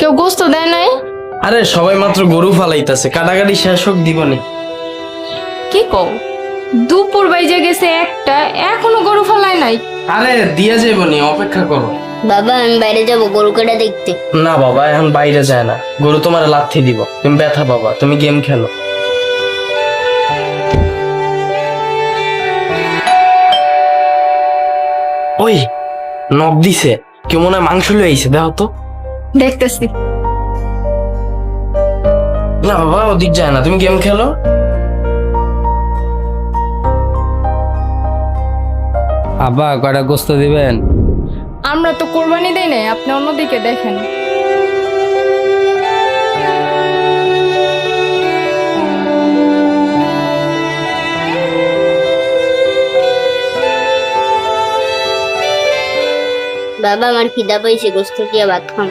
কেউ গোস্ত দেয় নাই? আরে সবাই মাত্র গরু ফালাইতেছে, কাটাকাটি শেষ হোক দিবনি। কি কও? দুপুর বাইজে গেছে একটা, এখনো গরু ফলায় নাই? আরে দিয়া যাইবনি, অপেক্ষা করো। বাবা আমি বাইরে যাব গরু কাটা দেখতে। না বাবা, এখন বাইরে যায় না, গরু তোমার লাথি দিব, তুমি ব্যথা পাবা, তুমি গেম খেলো। ওই নখ দিছে, কেউ মনে হয় মাংস লয়ে আইছে, দেখো তো। দেখতেছি। না বাবা, ওদিক যায় না, তুমি গেম খেলো। আব্বা কয়টা গোস্ত দিবেন? আমরা তো কোরবানি দেই নাই, আপনি অন্যদিকে দেখেন। বাবা আমার খিদা পাইছে, গোস্ত দিয়ে ভাত খাম।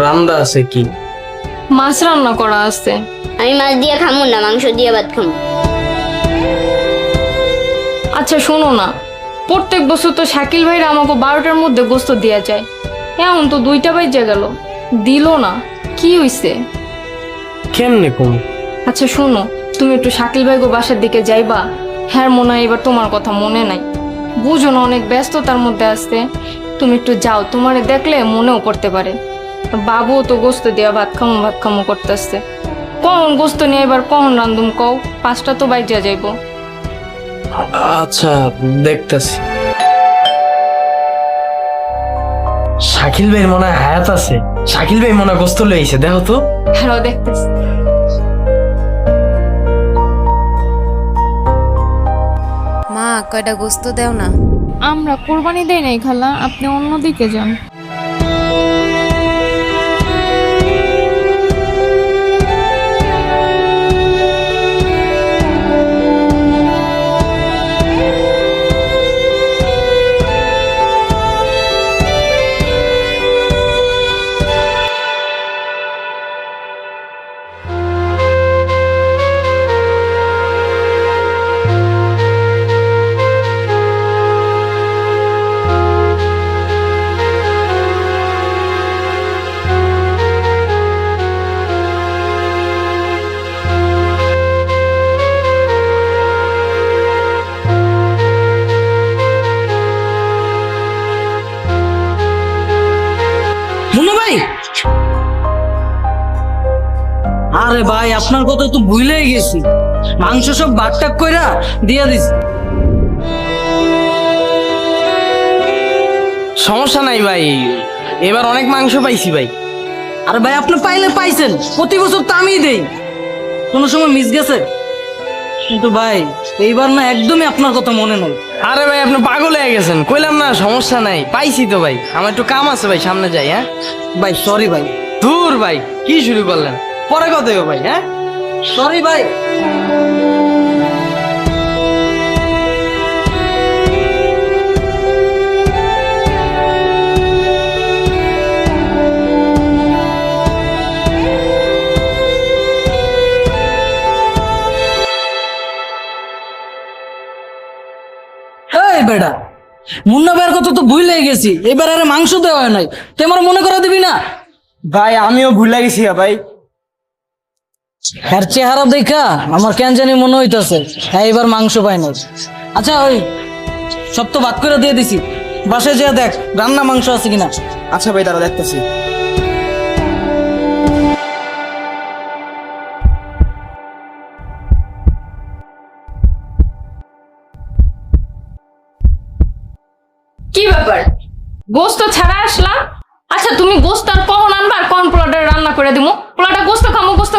রান্দা আছে কি? মাছ রান্না করা আছে। আমি মাছ দিয়ে খামু না, মাংস দিয়ে ভাত খামু। আচ্ছা শোনো না, প্রত্যেক বছর তো শাকিল ভাইরা আমাকে 12টার মধ্যে গোস্ত দেয়া যায়, এখন তো 2টা বাজে গেল, দিল না, কি হইছে? কেমনে কম? আচ্ছা শোনো, তুমি একটু শাকিল ভাই গো বাসার দিকে যাইবা। হ্যাঁ মনে হয় এবার তোমার কথা মনে নাই, বুঝো না অনেক ব্যস্ততার মধ্যে আসতে। তুমি একটু যাও, তোমারে দেখলে মনেও করতে পারে। বাবুও তো গোস্ত দিয়া ভাত খামো করতে আসছে। কখন গোস্ত নিয়ে এবার কখন রান্ধুম কও? 5টা তো বাইজা যাইবো। আচ্ছা দেখতেছি। শাকিল ভাই মনে হয় হায়াত আছে, শাকিল ভাই মনে হয় গোস্ত লয়ে আইছে, দেখো তো। হ্যাঁ দেখতেছি। মা কয়টা গোস্ত দেও না। আমরা কোরবানি দেই নাই খালা, আপনি অন্যদিকে যান। মুন্না ভাই, আরে ভাই আপনার কথা তো ভুলেই গেছি, মাংস সব বাটটাক কইরা দিয়া দিছি। সমস্যা নাই ভাই, এবার অনেক মাংস পাইছি ভাই। আরে ভাই আপনি পাইছেন, প্রতি বছর তো আমিই দেই, কোনো সময় মিস গেছে? কিন্তু ভাই এইবার না একদমই আপনার কথা মনে নেই। আরে ভাই আপনি পাগল হয়ে গেছেন, কইলাম না সমস্যা নাই, পাইছি তো ভাই। আমার একটু কাম আছে ভাই, সামনে যাই। হ্যাঁ ভাই সরি ভাই। দূর ভাই, কি শুরু করলেন, পরে কথা হবে ভাই। হ্যাঁ সরি ভাই। এই বেটা, মুন্না ভাইয়ের কথা তো ভুলে গেছি, এবার আরে মাংস দেওয়া হয় নাই, তুই আমার মনে করে দিবি না? ভাই আমিও ভুলে গেছি ভাই। হ্যার চেহারা দেখা আমার কেন জানি মনে হইতাছে হ্যাঁ এবার মাংস পাই নাই। আচ্ছা ওই সব তো ভাত করে দিয়ে দিছি, বাসায় যেয়ে দেখ রান্না মাংস আছে কিনা। আচ্ছা ভাই তারা দেখতেছি। কি ব্যাপার, গোস্ত ছাড়া আসলাম? আচ্ছা তুমি গোস্ত আর কখন আনবা, আর কখন পোলাটা রান্না করে দিমু? পোলাটা গোস্ত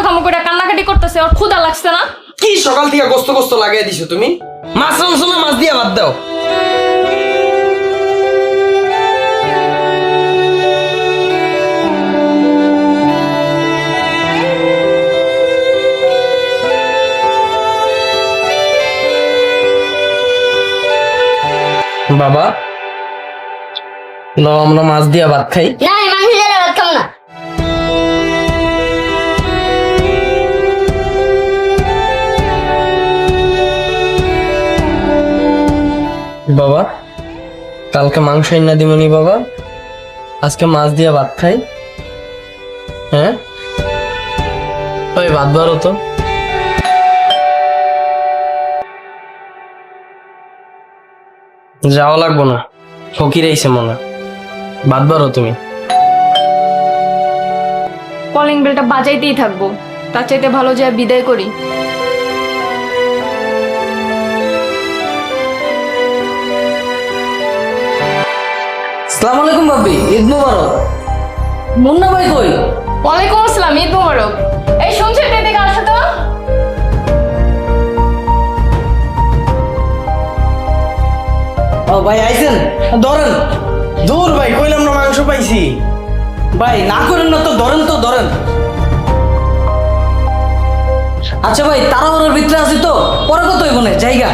খামো করে কান্নাকাটি করতেছে, ওর ক্ষুধা লাগছে না? কি সকাল থেকে গোস্ত গোস্ত লাগাই দিছো তুমি? মাছ রানছো না, মাছ দিয়ে ভাত দাও। বাবা লো, আমরা মাছ দিয়া ভাত খাই। না আমি মাংস দিয়ে ভাত খাবো না। বাবা কালকে মাংস এনে দিমনি বাবা, আজকে মাছ দিয়ে ভাত খাই। হ্যাঁ ওই ভাত বারো তো। যাওয়া লাগবো না, ফকির আইছে মনে হয়। ভাত বারো তুমি। কলিং বেলটা বাজাইতেই থাকবো, তার চাইতে ভালো যায় বিদায় করি। আসসালামু আলাইকুম ভাবি, ঈদ মুবারক। মুন্না ভাই কই? ওয়ালাইকুম আসসালাম, ঈদ মোবারক। এই শুনছেন, এদিকে আসো তো। ও ভাই আইছেন, ধরেন। দূর ভাই, কইলাম না মাংস পাইছি। ভাই না করেন না তো, ধরেন তো ধরেন। আচ্ছা ভাই, তাড়াহুড়োর ভিতরে আছি তো, পরে কত হইব না জায়গা।